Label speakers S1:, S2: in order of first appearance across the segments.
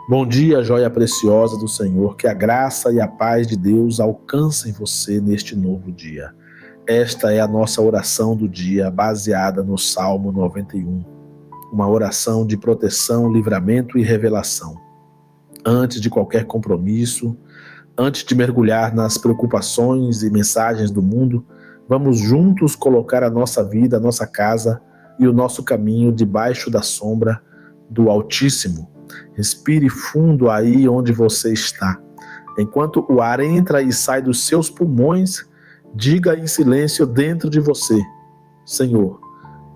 S1: Bom dia, joia preciosa do Senhor, que a graça e a paz de Deus alcancem você neste novo dia. Esta é a nossa oração do dia, baseada no Salmo 91, uma oração de proteção, livramento e revelação. Antes de qualquer compromisso, antes de mergulhar nas preocupações e mensagens do mundo, vamos juntos colocar a nossa vida, a nossa casa e o nosso caminho debaixo da sombra do Altíssimo. Respire fundo aí onde você está. Enquanto o ar entra e sai dos seus pulmões, diga em silêncio dentro de você: Senhor,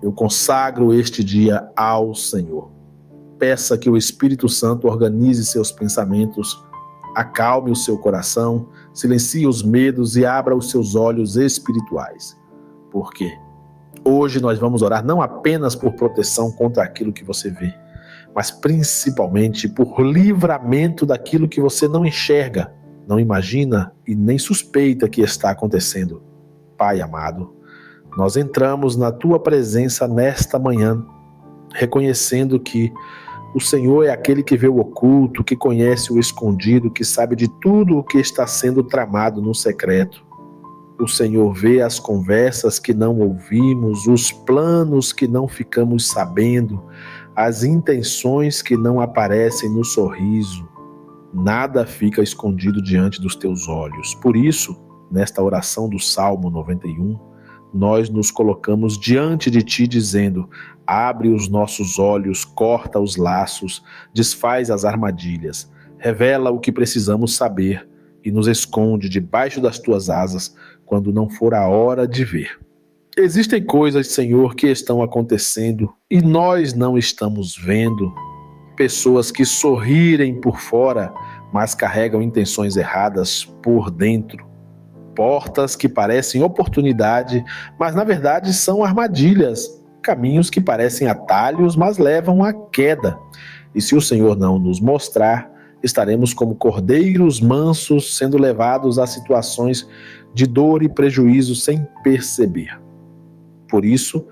S1: eu consagro este dia ao Senhor. Peça que o Espírito Santo organize seus pensamentos, acalme o seu coração, silencie os medos e abra os seus olhos espirituais. Por quê? Hoje nós vamos orar não apenas por proteção contra aquilo que você vê, mas principalmente por livramento daquilo que você não enxerga, não imagina e nem suspeita que está acontecendo. Pai amado, nós entramos na Tua presença nesta manhã, reconhecendo que o Senhor é aquele que vê o oculto, que conhece o escondido, que sabe de tudo o que está sendo tramado no secreto. O Senhor vê as conversas que não ouvimos, os planos que não ficamos sabendo, as intenções que não aparecem no sorriso. Nada fica escondido diante dos teus olhos. Por isso, nesta oração do Salmo 91, nós nos colocamos diante de Ti dizendo: abre os nossos olhos, corta os laços, desfaz as armadilhas, revela o que precisamos saber e nos esconde debaixo das Tuas asas quando não for a hora de ver. Existem coisas, Senhor, que estão acontecendo e nós não estamos vendo. Pessoas que sorrirem por fora, mas carregam intenções erradas por dentro. Portas que parecem oportunidade, mas na verdade são armadilhas. Caminhos que parecem atalhos, mas levam à queda. E se o Senhor não nos mostrar, estaremos como cordeiros mansos sendo levados a situações de dor e prejuízo sem perceber. Por isso,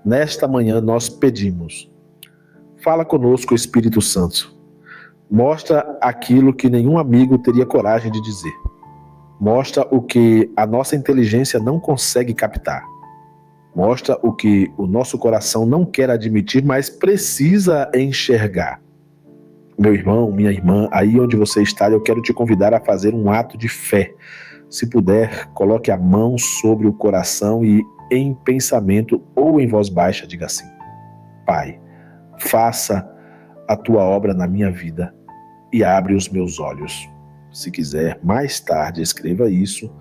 S1: nesta manhã nós pedimos: fala conosco, Espírito Santo. Mostra aquilo que nenhum amigo teria coragem de dizer. Mostra o que a nossa inteligência não consegue captar. Mostra o que o nosso coração não quer admitir, mas precisa enxergar. Meu irmão, minha irmã, aí onde você está, eu quero te convidar a fazer um ato de fé. Se puder, coloque a mão sobre o coração e em pensamento ou em voz baixa diga assim: Pai, faça a Tua obra na minha vida e abre os meus olhos. Se quiser, mais tarde, escreva isso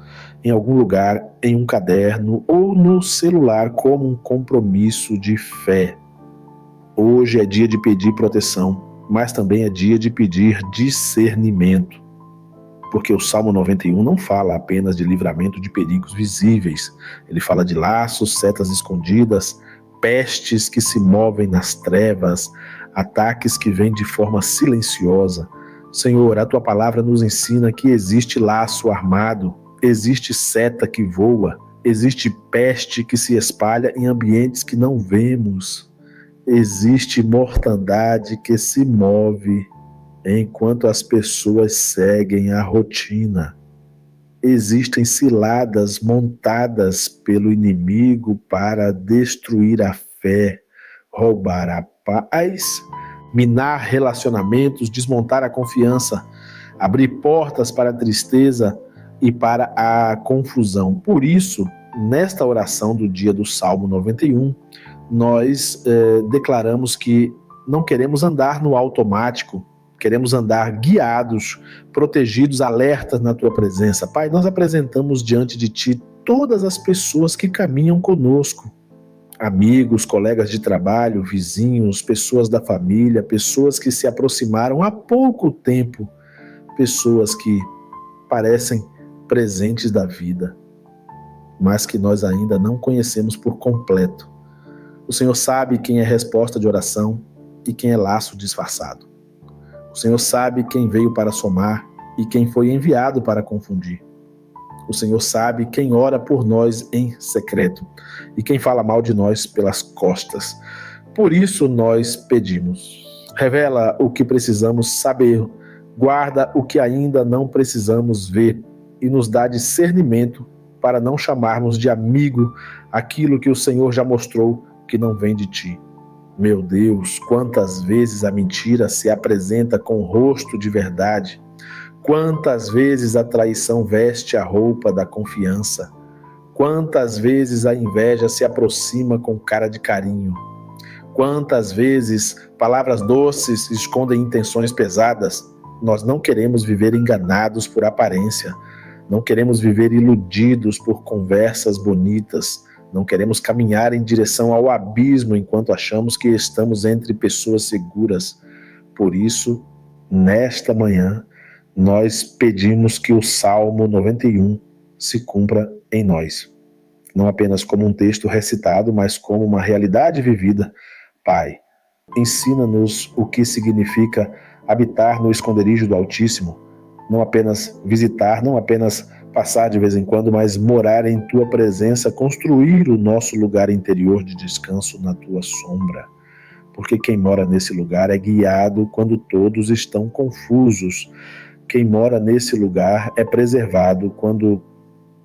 S1: em algum lugar, em um caderno ou no celular como um compromisso de fé. Hoje é dia de pedir proteção, mas também é dia de pedir discernimento. Porque o Salmo 91 não fala apenas de livramento de perigos visíveis. Ele fala de laços, setas escondidas, pestes que se movem nas trevas, ataques que vêm de forma silenciosa. Senhor, a Tua palavra nos ensina que existe laço armado, existe seta que voa, existe peste que se espalha em ambientes que não vemos, existe mortandade que se move enquanto as pessoas seguem a rotina. Existem ciladas montadas pelo inimigo para destruir a fé, roubar a paz, minar relacionamentos, desmontar a confiança, abrir portas para a tristeza e para a confusão. Por isso, nesta oração do dia do Salmo 91, nós declaramos que não queremos andar no automático, queremos andar guiados, protegidos, alertas na Tua presença. Pai, nós apresentamos diante de Ti todas as pessoas que caminham conosco. Amigos, colegas de trabalho, vizinhos, pessoas da família, pessoas que se aproximaram há pouco tempo, pessoas que parecem presentes da vida, mas que nós ainda não conhecemos por completo. O Senhor sabe quem é resposta de oração e quem é laço disfarçado. O Senhor sabe quem veio para somar e quem foi enviado para confundir. O Senhor sabe quem ora por nós em secreto e quem fala mal de nós pelas costas. Por isso nós pedimos: Revela o que precisamos saber, guarda o que ainda não precisamos ver e nos dá discernimento para não chamarmos de amigo aquilo que o Senhor já mostrou que não vem de ti. Meu Deus, quantas vezes a mentira se apresenta com rosto de verdade, quantas vezes a traição veste a roupa da confiança, quantas vezes a inveja se aproxima com cara de carinho, quantas vezes palavras doces escondem intenções pesadas. Nós não queremos viver enganados por aparência, não queremos viver iludidos por conversas bonitas, não queremos caminhar em direção ao abismo enquanto achamos que estamos entre pessoas seguras. Por isso, nesta manhã, nós pedimos que o Salmo 91 se cumpra em nós. Não apenas como um texto recitado, mas como uma realidade vivida. Pai, ensina-nos o que significa habitar no esconderijo do Altíssimo. Não apenas visitar, não apenas passar de vez em quando, mas morar em tua presença, construir o nosso lugar interior de descanso na tua sombra. Porque quem mora nesse lugar é guiado quando todos estão confusos. Quem mora nesse lugar é preservado quando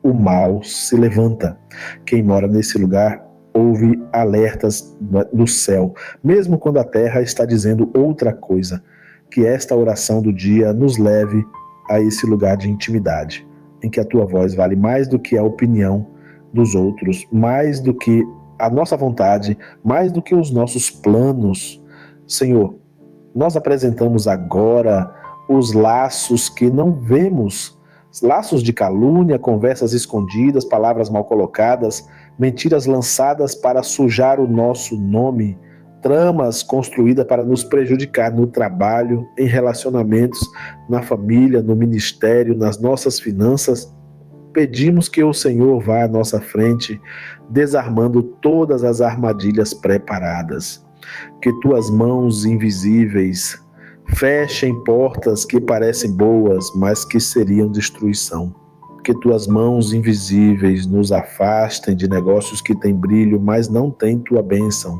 S1: o mal se levanta. Quem mora nesse lugar ouve alertas do céu, mesmo quando a terra está dizendo outra coisa. Que esta oração do dia nos leve a esse lugar de intimidade, em que a tua voz vale mais do que a opinião dos outros, mais do que a nossa vontade, mais do que os nossos planos. Senhor, nós apresentamos agora os laços que não vemos, laços de calúnia, conversas escondidas, palavras mal colocadas, mentiras lançadas para sujar o nosso nome, tramas construídas para nos prejudicar no trabalho, em relacionamentos, na família, no ministério, nas nossas finanças. Pedimos que o Senhor vá à nossa frente, desarmando todas as armadilhas preparadas. Que tuas mãos invisíveis fechem portas que parecem boas, mas que seriam destruição. Que tuas mãos invisíveis nos afastem de negócios que têm brilho, mas não têm tua bênção.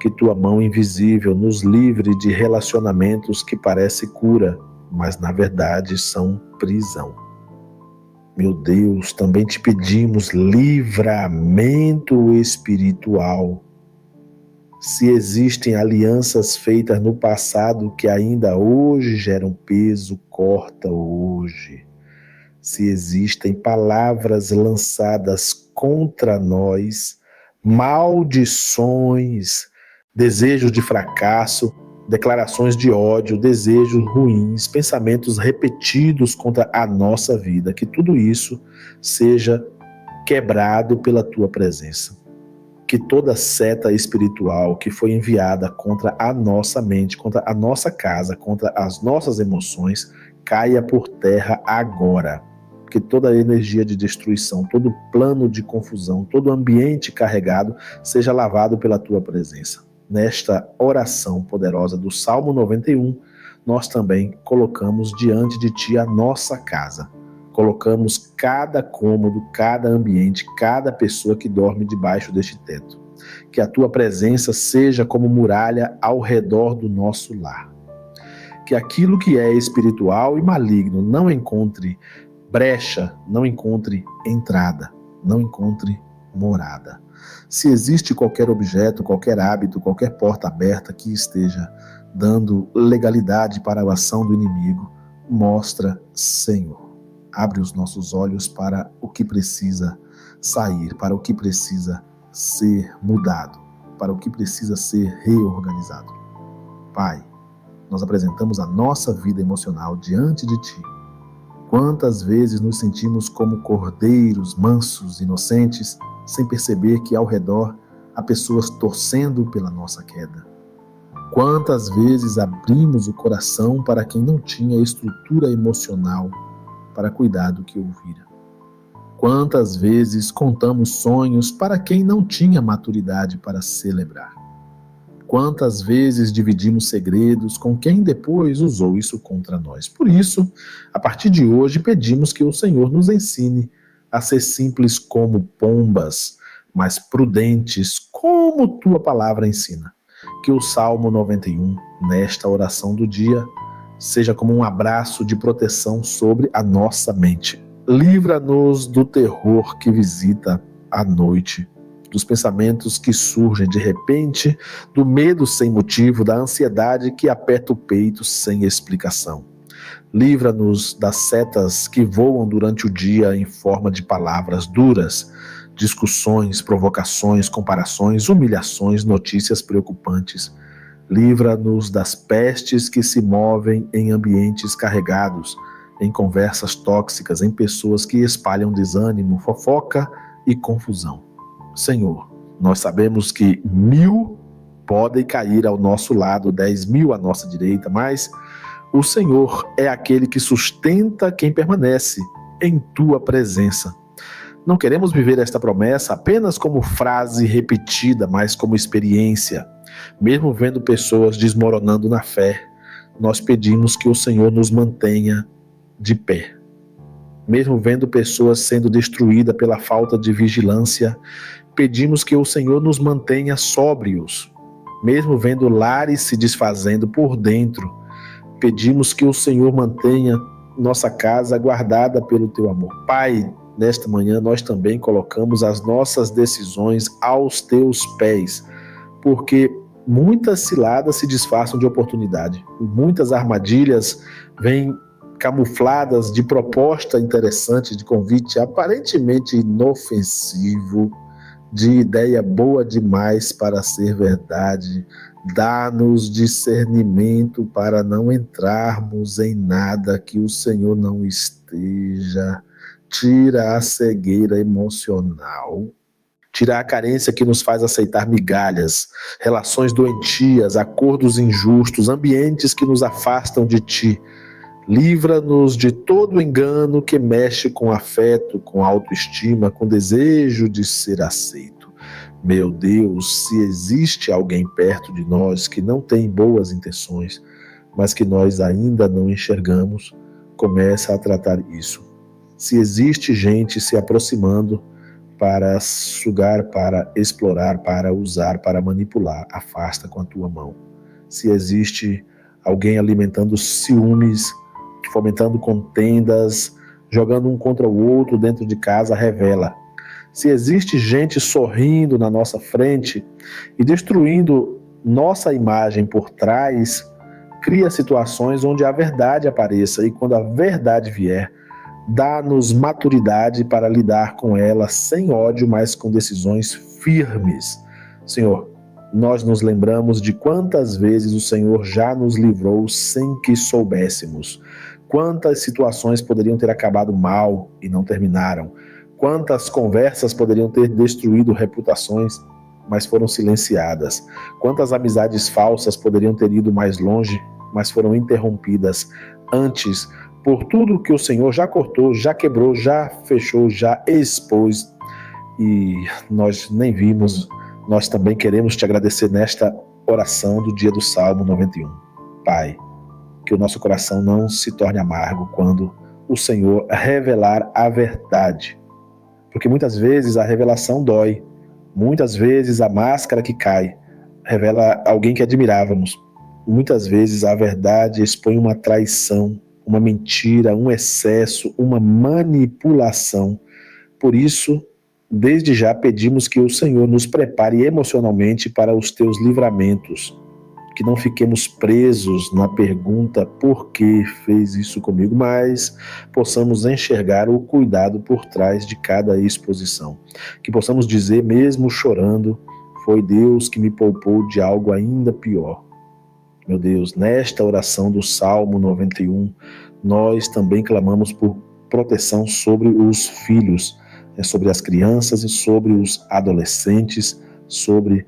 S1: Que tua mão invisível nos livre de relacionamentos que parecem cura, mas na verdade são prisão. Meu Deus, também te pedimos livramento espiritual. Se existem alianças feitas no passado que ainda hoje geram peso, corta hoje. Se existem palavras lançadas contra nós, maldições, desejos de fracasso, declarações de ódio, desejos ruins, pensamentos repetidos contra a nossa vida, que tudo isso seja quebrado pela tua presença. Que toda seta espiritual que foi enviada contra a nossa mente, contra a nossa casa, contra as nossas emoções, caia por terra agora. Que toda energia de destruição, todo plano de confusão, todo ambiente carregado seja lavado pela tua presença. Nesta oração poderosa do Salmo 91, nós também colocamos diante de ti a nossa casa. Colocamos cada cômodo, cada ambiente, cada pessoa que dorme debaixo deste teto. Que a tua presença seja como muralha ao redor do nosso lar. Que aquilo que é espiritual e maligno não encontre brecha, não encontre entrada, não encontre morada. Se existe qualquer objeto, qualquer hábito, qualquer porta aberta que esteja dando legalidade para a ação do inimigo, mostra, Senhor. Abre os nossos olhos para o que precisa sair, para o que precisa ser mudado, para o que precisa ser reorganizado. Pai, nós apresentamos a nossa vida emocional diante de Ti. Quantas vezes nos sentimos como cordeiros mansos, inocentes, sem perceber que ao redor há pessoas torcendo pela nossa queda. Quantas vezes abrimos o coração para quem não tinha estrutura emocional para cuidar do que ouvira. Quantas vezes contamos sonhos para quem não tinha maturidade para celebrar. Quantas vezes dividimos segredos com quem depois usou isso contra nós. Por isso, a partir de hoje, pedimos que o Senhor nos ensine a ser simples como pombas, mas prudentes como tua palavra ensina. Que o Salmo 91 nesta oração do dia, seja como um abraço de proteção sobre a nossa mente. Livra-nos do terror que visita à noite, dos pensamentos que surgem de repente, do medo sem motivo, da ansiedade que aperta o peito sem explicação. Livra-nos das setas que voam durante o dia em forma de palavras duras, discussões, provocações, comparações, humilhações, notícias preocupantes. Livra-nos das pestes que se movem em ambientes carregados, em conversas tóxicas, em pessoas que espalham desânimo, fofoca e confusão. Senhor, nós sabemos que 1000 podem cair ao nosso lado, 10.000 à nossa direita, mas o Senhor é aquele que sustenta quem permanece em tua presença. Não queremos viver esta promessa apenas como frase repetida, mas como experiência. Mesmo vendo pessoas desmoronando na fé, nós pedimos que o Senhor nos mantenha de pé. Mesmo vendo pessoas sendo destruídas pela falta de vigilância, pedimos que o Senhor nos mantenha sóbrios. Mesmo vendo lares se desfazendo por dentro, pedimos que o Senhor mantenha nossa casa guardada pelo teu amor. Pai, nesta manhã nós também colocamos as nossas decisões aos teus pés, porque muitas ciladas se disfarçam de oportunidade. Muitas armadilhas vêm camufladas de proposta interessante, de convite aparentemente inofensivo, de ideia boa demais para ser verdade. Dá-nos discernimento para não entrarmos em nada que o Senhor não esteja. Tira a cegueira emocional. Tira a carência que nos faz aceitar migalhas, relações doentias, acordos injustos, ambientes que nos afastam de ti. Livra-nos de todo engano que mexe com afeto, com autoestima, com desejo de ser aceito. Meu Deus, se existe alguém perto de nós que não tem boas intenções, mas que nós ainda não enxergamos, começa a tratar isso. Se existe gente se aproximando para sugar, para explorar, para usar, para manipular, afasta com a tua mão. Se existe alguém alimentando ciúmes, fomentando contendas, jogando um contra o outro dentro de casa, revela. Se existe gente sorrindo na nossa frente e destruindo nossa imagem por trás, cria situações onde a verdade apareça, e quando a verdade vier, dá-nos maturidade para lidar com ela sem ódio, mas com decisões firmes. Senhor, nós nos lembramos de quantas vezes o Senhor já nos livrou sem que soubéssemos. Quantas situações poderiam ter acabado mal e não terminaram. Quantas conversas poderiam ter destruído reputações, mas foram silenciadas. Quantas amizades falsas poderiam ter ido mais longe, mas foram interrompidas antes, por tudo que o Senhor já cortou, já quebrou, já fechou, já expôs, e nós nem vimos. Nós também queremos te agradecer nesta oração do dia do Salmo 91. Pai, que o nosso coração não se torne amargo quando o Senhor revelar a verdade, porque muitas vezes a revelação dói, muitas vezes a máscara que cai revela alguém que admirávamos, muitas vezes a verdade expõe uma traição, uma mentira, um excesso, uma manipulação. Por isso, desde já pedimos que o Senhor nos prepare emocionalmente para os teus livramentos, que não fiquemos presos na pergunta por que fez isso comigo, mas possamos enxergar o cuidado por trás de cada exposição. Que possamos dizer, mesmo chorando, foi Deus que me poupou de algo ainda pior. Meu Deus, nesta oração do Salmo 91, nós também clamamos por proteção sobre os filhos, sobre as crianças e sobre os adolescentes, sobre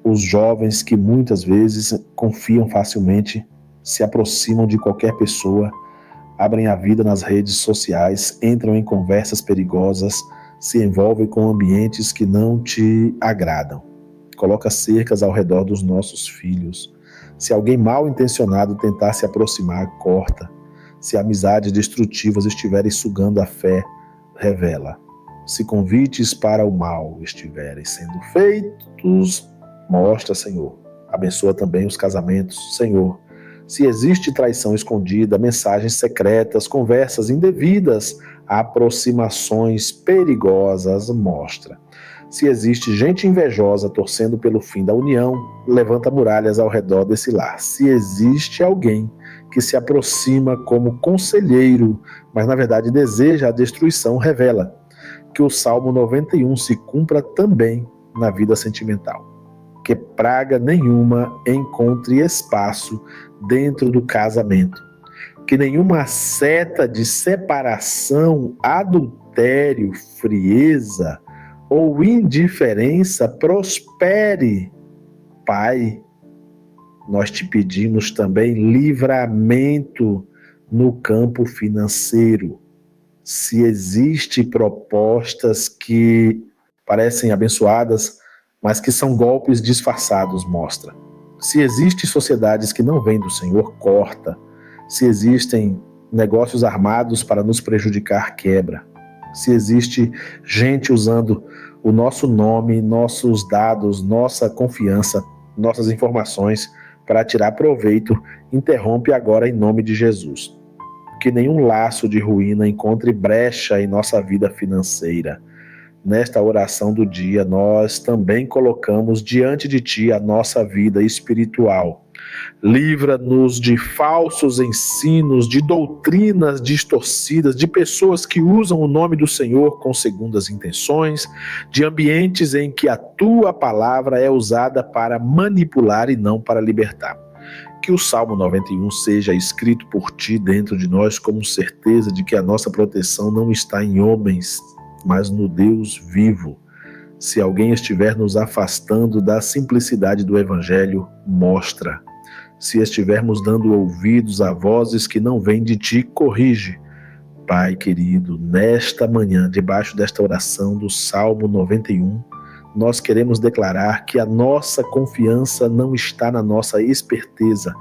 S1: os jovens que muitas vezes confiam facilmente, se aproximam de qualquer pessoa, abrem a vida nas redes sociais, entram em conversas perigosas, se envolvem com ambientes que não te agradam. Coloca cercas ao redor dos nossos filhos. Se alguém mal intencionado tentar se aproximar, corta. Se amizades destrutivas estiverem sugando a fé, revela. Se convites para o mal estiverem sendo feitos, mostra, Senhor, Abençoa também os casamentos, Senhor. Se existe traição escondida, mensagens secretas, conversas indevidas, aproximações perigosas, mostra. Se existe gente invejosa torcendo pelo fim da união, levanta muralhas ao redor desse lar. Se existe alguém que se aproxima como conselheiro, mas na verdade deseja a destruição, revela. Que o Salmo 91 se cumpra também na vida sentimental. Que praga nenhuma encontre espaço dentro do casamento. Que nenhuma seta de separação, adultério, frieza ou indiferença prospere. Pai, nós te pedimos também livramento no campo financeiro. Se existem propostas que parecem abençoadas, mas que são golpes disfarçados, mostra. Se existem sociedades que não vêm do Senhor, corta. Se existem negócios armados para nos prejudicar, quebra. Se existe gente usando o nosso nome, nossos dados, nossa confiança, nossas informações para tirar proveito, interrompe agora em nome de Jesus. Que nenhum laço de ruína encontre brecha em nossa vida financeira. Nesta oração do dia, nós também colocamos diante de Ti a nossa vida espiritual. Livra-nos de falsos ensinos, de doutrinas distorcidas, de pessoas que usam o nome do Senhor com segundas intenções, de ambientes em que a Tua palavra é usada para manipular e não para libertar. Que o Salmo 91 seja escrito por Ti dentro de nós como certeza de que a nossa proteção não está em homens, mas no Deus vivo. Se alguém estiver nos afastando da simplicidade do Evangelho, mostra. Se estivermos dando ouvidos a vozes que não vêm de Ti, corrige. Pai querido, nesta manhã, debaixo desta oração do Salmo 91, nós queremos declarar que a nossa confiança não está na nossa esperteza,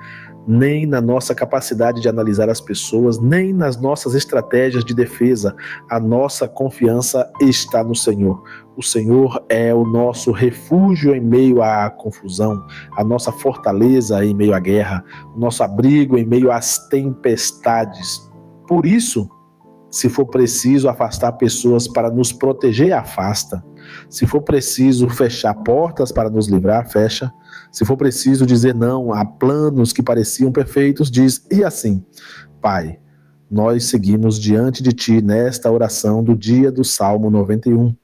S1: nem na nossa capacidade de analisar as pessoas, nem nas nossas estratégias de defesa. A nossa confiança está no Senhor. O Senhor é o nosso refúgio em meio à confusão, a nossa fortaleza em meio à guerra, o nosso abrigo em meio às tempestades. Por isso, se for preciso afastar pessoas para nos proteger, afasta. Se for preciso fechar portas para nos livrar, fecha. Se for preciso dizer não a planos que pareciam perfeitos, diz. E assim, Pai, nós seguimos diante de Ti nesta oração do dia do Salmo 91,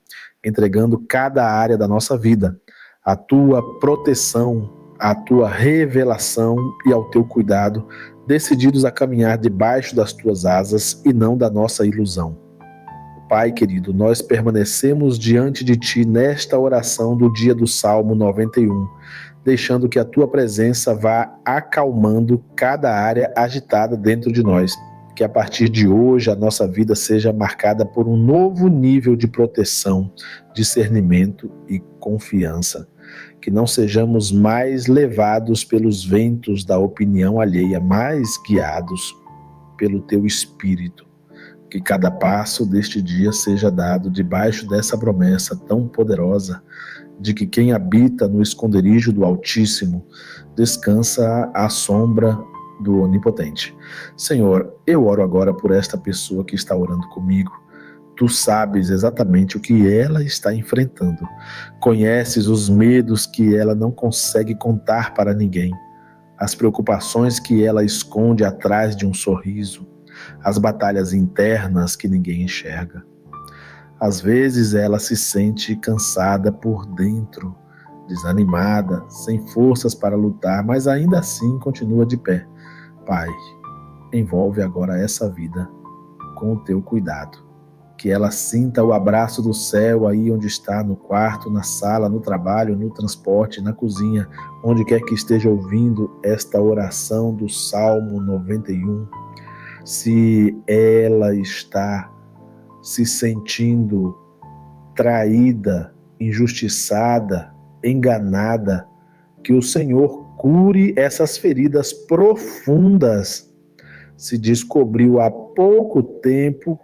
S1: entregando cada área da nossa vida, à Tua proteção, à Tua revelação e ao Teu cuidado, decididos a caminhar debaixo das Tuas asas e não da nossa ilusão. Pai querido, nós permanecemos diante de Ti nesta oração do dia do Salmo 91, deixando que a Tua presença vá acalmando cada área agitada dentro de nós. Que a partir de hoje a nossa vida seja marcada por um novo nível de proteção, discernimento e confiança. Que não sejamos mais levados pelos ventos da opinião alheia, mas guiados pelo Teu Espírito. Que cada passo deste dia seja dado debaixo dessa promessa tão poderosa de que quem habita no esconderijo do Altíssimo descansa à sombra do Onipotente. Senhor, eu oro agora por esta pessoa que está orando comigo. Tu sabes exatamente o que ela está enfrentando. Conheces os medos que ela não consegue contar para ninguém, as preocupações que ela esconde atrás de um sorriso, as batalhas internas que ninguém enxerga. Às vezes ela se sente cansada por dentro, desanimada, sem forças para lutar, mas ainda assim continua de pé. Pai, envolve agora essa vida com o Teu cuidado. Que ela sinta o abraço do céu aí onde está, no quarto, na sala, no trabalho, no transporte, na cozinha, onde quer que esteja ouvindo esta oração do Salmo 91. Se ela está se sentindo traída, injustiçada, enganada, que o Senhor cure essas feridas profundas. Se descobriu há pouco tempo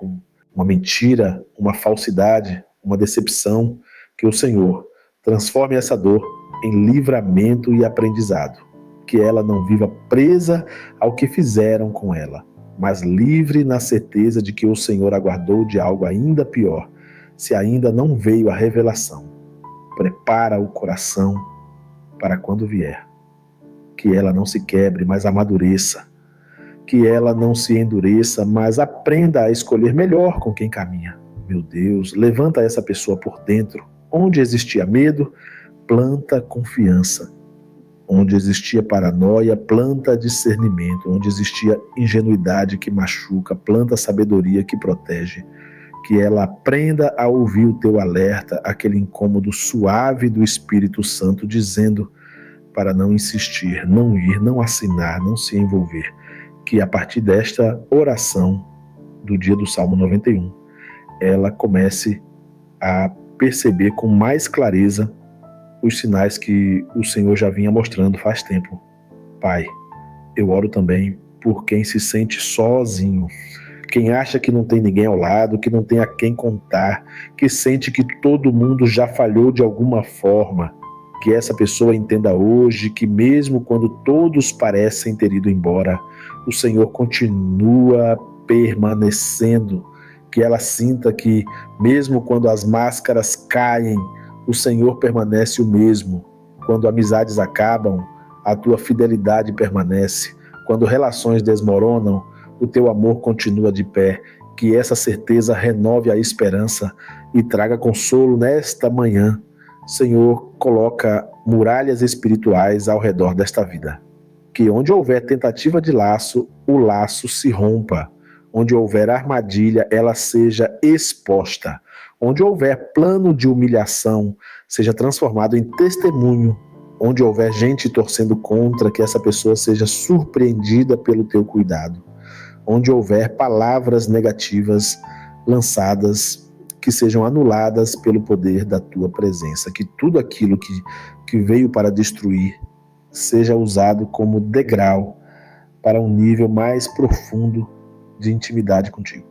S1: uma mentira, uma falsidade, uma decepção, que o Senhor transforme essa dor em livramento e aprendizado. Que ela não viva presa ao que fizeram com ela, mas livre na certeza de que o Senhor aguardou de algo ainda pior, se ainda não veio a revelação. Prepara o coração para quando vier. Que ela não se quebre, mas amadureça. Que ela não se endureça, mas aprenda a escolher melhor com quem caminha. Meu Deus, levanta essa pessoa por dentro. Onde existia medo, planta confiança. Onde existia paranoia, planta discernimento. Onde existia ingenuidade que machuca, planta sabedoria que protege. Que ela aprenda a ouvir o teu alerta, aquele incômodo suave do Espírito Santo dizendo para não insistir, não ir, não assinar, não se envolver. Que a partir desta oração do dia do Salmo 91, ela comece a perceber com mais clareza os sinais que o Senhor já vinha mostrando faz tempo. Pai, eu oro também por quem se sente sozinho, quem acha que não tem ninguém ao lado, que não tem a quem contar, que sente que todo mundo já falhou de alguma forma. Que essa pessoa entenda hoje que mesmo quando todos parecem ter ido embora, o Senhor continua permanecendo. Que ela sinta que mesmo quando as máscaras caem, o Senhor permanece o mesmo. Quando amizades acabam, a tua fidelidade permanece. Quando relações desmoronam, o teu amor continua de pé. Que essa certeza renove a esperança e traga consolo nesta manhã. Senhor, coloca muralhas espirituais ao redor desta vida. Que onde houver tentativa de laço, o laço se rompa. Onde houver armadilha, ela seja exposta. Onde houver plano de humilhação, seja transformado em testemunho. Onde houver gente torcendo contra, que essa pessoa seja surpreendida pelo teu cuidado. Onde houver palavras negativas lançadas, que sejam anuladas pelo poder da tua presença. Que tudo aquilo que veio para destruir seja usado como degrau para um nível mais profundo de intimidade contigo.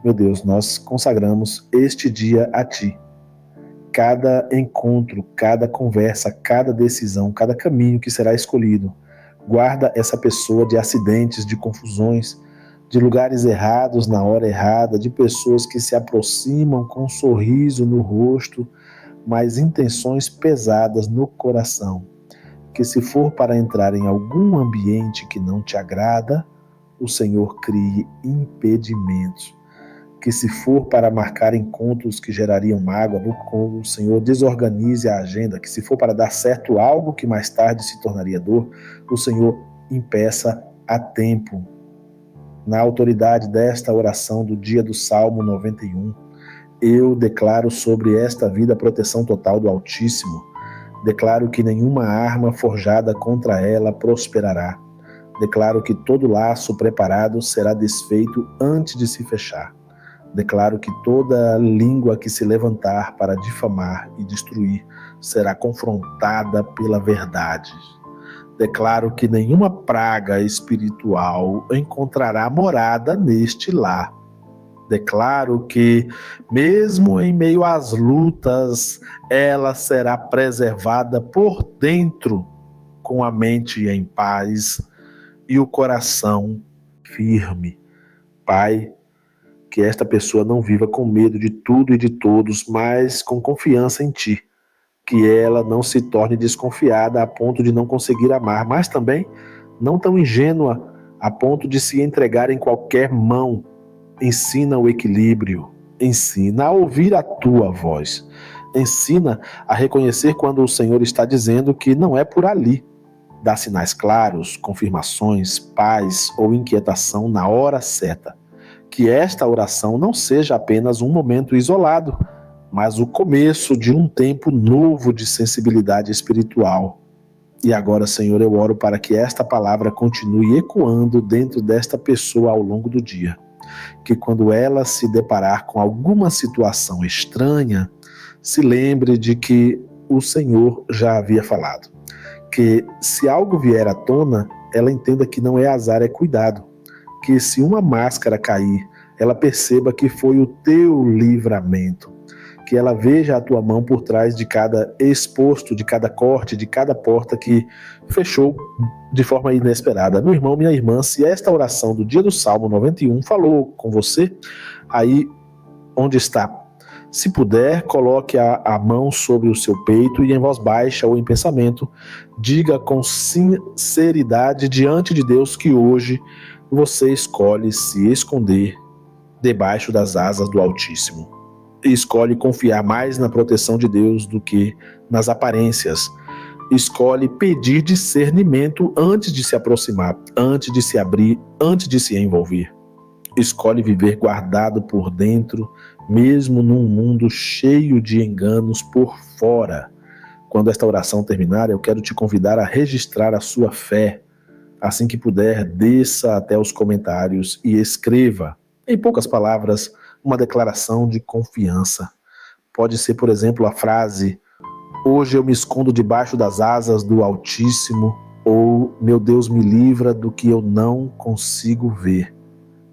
S1: Meu Deus, nós consagramos este dia a Ti. Cada encontro, cada conversa, cada decisão, cada caminho que será escolhido, guarda essa pessoa de acidentes, de confusões, de lugares errados na hora errada, de pessoas que se aproximam com um sorriso no rosto, mas intenções pesadas no coração. Que se for para entrar em algum ambiente que não te agrada, o Senhor crie impedimentos. Que se for para marcar encontros que gerariam mágoa, o Senhor desorganize a agenda. Que se for para dar certo algo que mais tarde se tornaria dor, o Senhor impeça a tempo. Na autoridade desta oração do dia do Salmo 91, eu declaro sobre esta vida a proteção total do Altíssimo. Declaro que nenhuma arma forjada contra ela prosperará. Declaro que todo laço preparado será desfeito antes de se fechar. Declaro que toda língua que se levantar para difamar e destruir será confrontada pela verdade. Declaro que nenhuma praga espiritual encontrará morada neste lar. Declaro que, mesmo em meio às lutas, ela será preservada por dentro, com a mente em paz e o coração firme. Pai, que esta pessoa não viva com medo de tudo e de todos, mas com confiança em Ti. Que ela não se torne desconfiada a ponto de não conseguir amar, mas também não tão ingênua a ponto de se entregar em qualquer mão. Ensina o equilíbrio, ensina a ouvir a Tua voz, ensina a reconhecer quando o Senhor está dizendo que não é por ali. Dá sinais claros, confirmações, paz ou inquietação na hora certa. Que esta oração não seja apenas um momento isolado, mas o começo de um tempo novo de sensibilidade espiritual. E agora, Senhor, eu oro para que esta palavra continue ecoando dentro desta pessoa ao longo do dia. Que quando ela se deparar com alguma situação estranha, se lembre de que o Senhor já havia falado. Que se algo vier à tona, ela entenda que não é azar, é cuidado. Que se uma máscara cair, ela perceba que foi o teu livramento. que ela veja a tua mão por trás de cada exposto, de cada corte, de cada porta que fechou de forma inesperada. Meu irmão, minha irmã, se esta oração do dia do Salmo 91 falou com você, aí onde está, se puder, coloque a mão sobre o seu peito e em voz baixa ou em pensamento, diga com sinceridade diante de Deus que hoje você escolhe se esconder debaixo das asas do Altíssimo. E escolhe confiar mais na proteção de Deus do que nas aparências. Escolhe pedir discernimento antes de se aproximar, antes de se abrir, antes de se envolver. Escolhe viver guardado por dentro, mesmo num mundo cheio de enganos por fora. Quando esta oração terminar, eu quero te convidar a registrar a sua fé. Assim que puder, desça até os comentários e escreva, em poucas palavras, uma declaração de confiança. Pode ser, por exemplo, a frase: hoje eu me escondo debaixo das asas do Altíssimo, ou meu Deus me livra do que eu não consigo ver.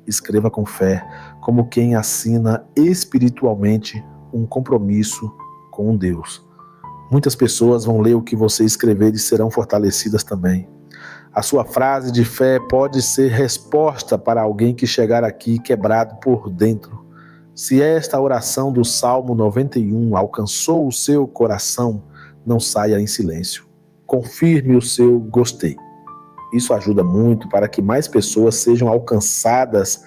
S1: Escreva com fé, como quem assina espiritualmente um compromisso com Deus. Muitas pessoas vão ler o que você escrever e serão fortalecidas também. A sua frase de fé pode ser resposta para alguém que chegar aqui quebrado por dentro. Se esta oração do Salmo 91 alcançou o seu coração, não saia em silêncio. Confirme o seu gostei. Isso ajuda muito para que mais pessoas sejam alcançadas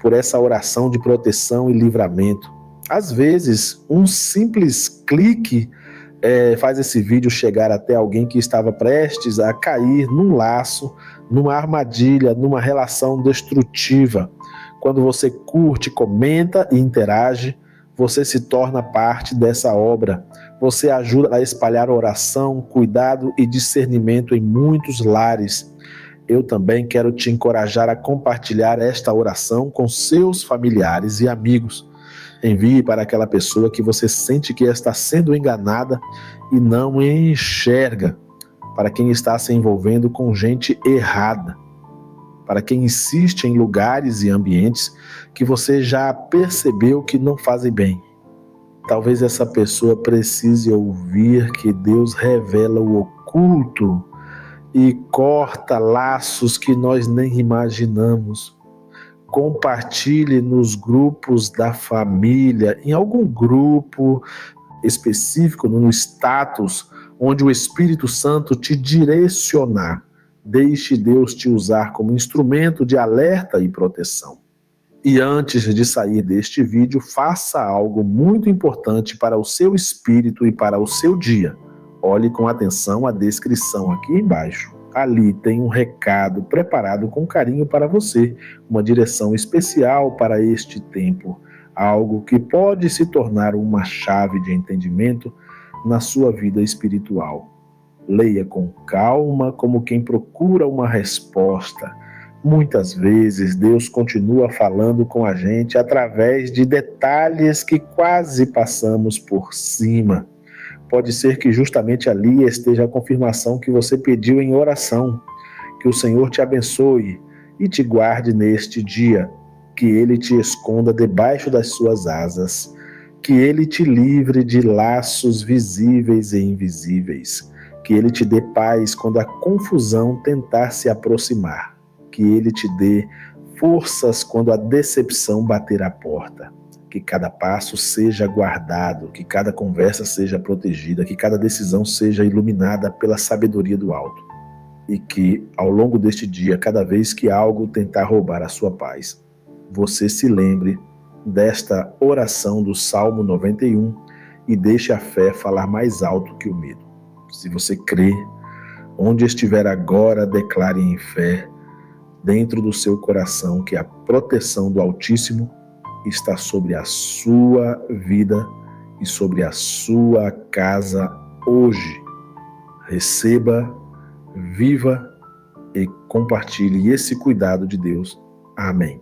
S1: por essa oração de proteção e livramento. Às vezes, um simples clique faz esse vídeo chegar até alguém que estava prestes a cair num laço, numa armadilha, numa relação destrutiva. Quando você curte, comenta e interage, você se torna parte dessa obra. Você ajuda a espalhar oração, cuidado e discernimento em muitos lares. Eu também quero te encorajar a compartilhar esta oração com seus familiares e amigos. Envie para aquela pessoa que você sente que está sendo enganada e não enxerga, para quem está se envolvendo com gente errada, para quem insiste em lugares e ambientes que você já percebeu que não fazem bem. Talvez essa pessoa precise ouvir que Deus revela o oculto e corta laços que nós nem imaginamos. Compartilhe nos grupos da família, em algum grupo específico, no status, onde o Espírito Santo te direcionar. Deixe Deus te usar como instrumento de alerta e proteção. E antes de sair deste vídeo, faça algo muito importante para o seu espírito e para o seu dia. Olhe com atenção a descrição aqui embaixo. Ali tem um recado preparado com carinho para você, uma direção especial para este tempo, algo que pode se tornar uma chave de entendimento na sua vida espiritual. Leia com calma, como quem procura uma resposta. Muitas vezes Deus continua falando com a gente através de detalhes que quase passamos por cima. Pode ser que justamente ali esteja a confirmação que você pediu em oração. Que o Senhor te abençoe e te guarde neste dia. Que Ele te esconda debaixo das suas asas. Que Ele te livre de laços visíveis e invisíveis. Que Ele te dê paz quando a confusão tentar se aproximar. Que Ele te dê forças quando a decepção bater à porta. Que cada passo seja guardado, que cada conversa seja protegida, que cada decisão seja iluminada pela sabedoria do alto. E que, ao longo deste dia, cada vez que algo tentar roubar a sua paz, você se lembre desta oração do Salmo 91 e deixe a fé falar mais alto que o medo. Se você crê, onde estiver agora, declare em fé, dentro do seu coração, que a proteção do Altíssimo está sobre a sua vida e sobre a sua casa hoje. Receba, viva e compartilhe esse cuidado de Deus. Amém.